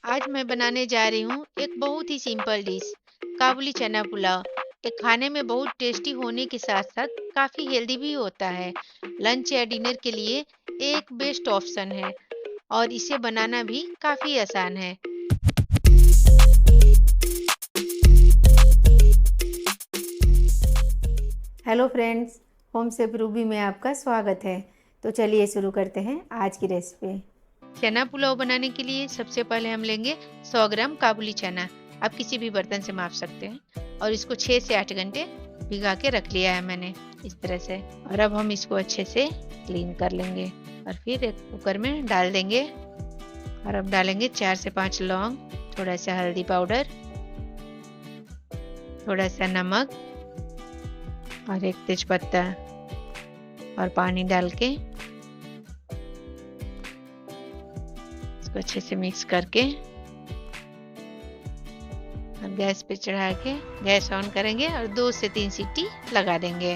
आज मैं बनाने जा रही हूँ एक बहुत ही सिंपल डिश, काबुली चना पुलाव। ये खाने में बहुत टेस्टी होने के साथ साथ काफ़ी हेल्दी भी होता है। लंच या डिनर के लिए एक बेस्ट ऑप्शन है और इसे बनाना भी काफ़ी आसान है। Hello friends, home chef Ruby में आपका स्वागत है। तो चलिए शुरू करते हैं आज की रेसिपी। चना पुलाव बनाने के लिए सबसे पहले हम लेंगे 100 ग्राम काबुली चना। आप किसी भी बर्तन से माप सकते हैं और इसको 6 से 8 घंटे भिगा के रख लिया है मैंने इस तरह से। और अब हम इसको अच्छे से क्लीन कर लेंगे और फिर एक कुकर में डाल देंगे। और अब डालेंगे 4 से 5 लौंग, थोड़ा सा हल्दी पाउडर, थोड़ा सा नमक और एक तेजपत्ता और पानी डाल के इसको अच्छे से मिक्स करके और गैस पे चढ़ा के गैस ऑन करेंगे और 2 से 3 सीटी लगा देंगे।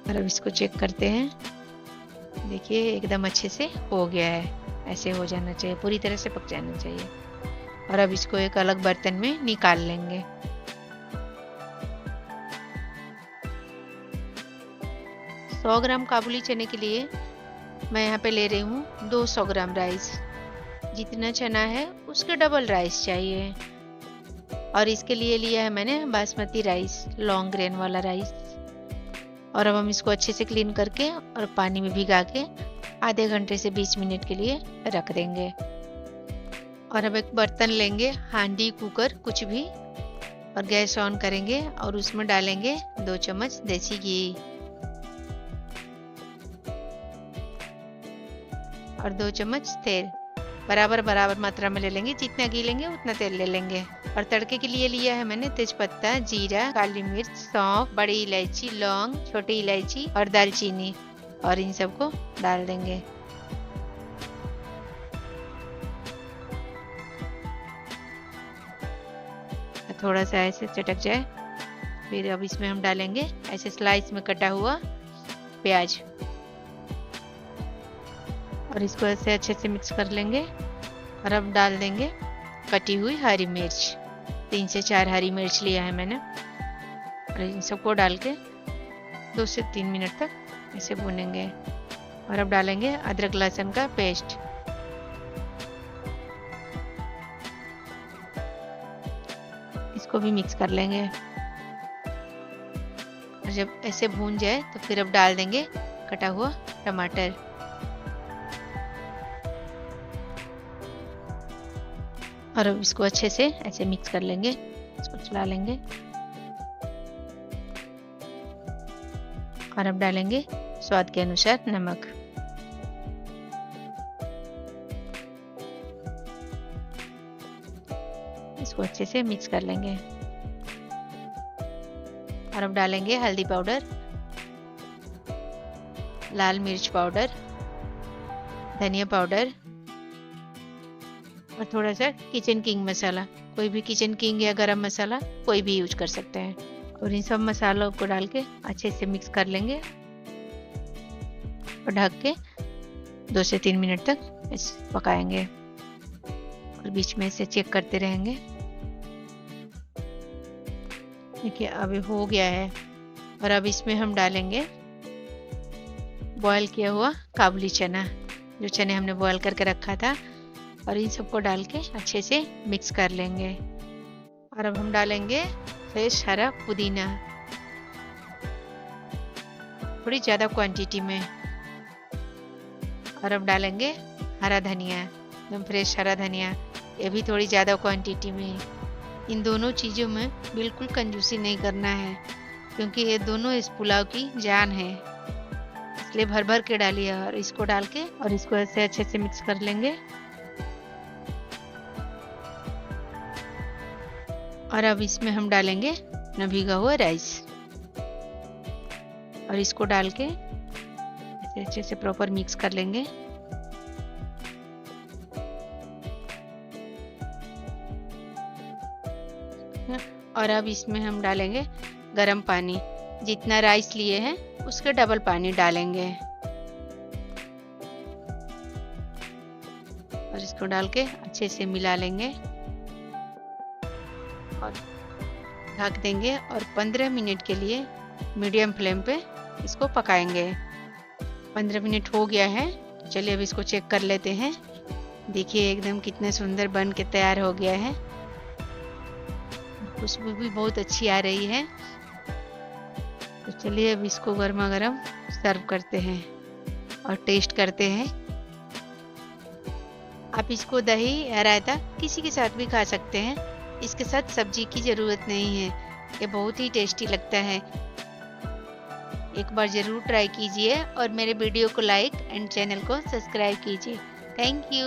और अब इसको चेक करते हैं। देखिए एकदम अच्छे से हो गया है, ऐसे हो जाना चाहिए, पूरी तरह से पक जाना चाहिए। और अब इसको एक अलग बर्तन में निकाल लेंगे। सौ ग्राम काबुली चने के लिए मैं यहाँ पे ले रही हूँ 200 ग्राम राइस। जितना चना है उसके डबल राइस चाहिए। और इसके लिए लिया है मैंने बासमती राइस, लॉन्ग ग्रेन वाला राइस। और अब हम इसको अच्छे से क्लीन करके और पानी में भिगा के आधे घंटे से 20 मिनट के लिए रख देंगे। और अब एक बर्तन लेंगे, हांडी, कुकर कुछ भी, और गैस ऑन करेंगे और उसमें डालेंगे 2 चम्मच देसी घी और 2 चम्मच तेल। बराबर बराबर मात्रा में ले लेंगे, जितना घी लेंगे उतना तेल ले लेंगे। और तड़के के लिए लिया है मैंने तेजपत्ता, जीरा, काली मिर्च, सौंफ, बड़ी इलायची, लौंग, छोटी इलायची और दालचीनी, और इन सबको डाल देंगे। थोड़ा सा ऐसे चटक जाए, फिर अब इसमें हम डालेंगे ऐसे स्लाइस में कटा हुआ प्याज और इसको ऐसे अच्छे से मिक्स कर लेंगे। और अब डाल देंगे कटी हुई हरी मिर्च, 3 से 4 हरी मिर्च लिया है मैंने। और इन सबको डाल के 2 से 3 मिनट तक ऐसे भूनेंगे। और अब डालेंगे अदरक लहसुन का पेस्ट। इसको भी मिक्स कर लेंगे। और जब ऐसे भून जाए तो फिर अब डाल देंगे कटा हुआ टमाटर। और अब इसको अच्छे से ऐसे मिक्स कर लेंगे, इसको चला लेंगे। और अब डालेंगे स्वाद के अनुसार नमक। इसको अच्छे से मिक्स कर लेंगे। और अब डालेंगे हल्दी पाउडर, लाल मिर्च पाउडर, धनिया पाउडर और थोड़ा सा किचन किंग मसाला। कोई भी किचन किंग या गरम मसाला कोई भी यूज कर सकते हैं। और इन सब मसालों को डाल के अच्छे से मिक्स कर लेंगे और ढक के 2 से 3 मिनट तक इसे पकाएंगे और बीच में से चेक करते रहेंगे। देखिए अभी हो गया है। और अब इसमें हम डालेंगे बॉयल किया हुआ काबुली चना, जो चने हमने बॉयल करके रखा था। और इन सबको डाल के अच्छे से मिक्स कर लेंगे। और अब हम डालेंगे फ्रेश हरा पुदीना, थोड़ी ज़्यादा क्वांटिटी में। और अब डालेंगे हरा धनिया, एकदम फ्रेश हरा धनिया, ये भी थोड़ी ज़्यादा क्वांटिटी में। इन दोनों चीज़ों में बिल्कुल कंजूसी नहीं करना है, क्योंकि ये दोनों इस पुलाव की जान है, इसलिए भर भर के डालिए। और इसको डाल के और इसको ऐसे अच्छे से मिक्स कर लेंगे। और अब इसमें हम डालेंगे न भीगा हुआ राइस और इसको डाल के ऐसे अच्छे से प्रॉपर मिक्स कर लेंगे। और अब इसमें हम डालेंगे गरम पानी, जितना राइस लिए हैं उसके डबल पानी डालेंगे। और इसको डाल के अच्छे से मिला लेंगे और ढक देंगे और 15 मिनट के लिए मीडियम फ्लेम पे इसको पकाएंगे। 15 मिनट हो गया है, चलिए अब इसको चेक कर लेते हैं। देखिए एकदम कितना सुंदर बन के तैयार हो गया है, खुशबू भी बहुत अच्छी आ रही है। तो चलिए अब इसको गर्मा गर्म सर्व करते हैं और टेस्ट करते हैं। आप इसको दही या रायता किसी के साथ भी खा सकते हैं, इसके साथ सब्जी की ज़रूरत नहीं है, ये बहुत ही टेस्टी लगता है। एक बार ज़रूर ट्राई कीजिए और मेरे वीडियो को लाइक एंड चैनल को सब्सक्राइब कीजिए। Thank you.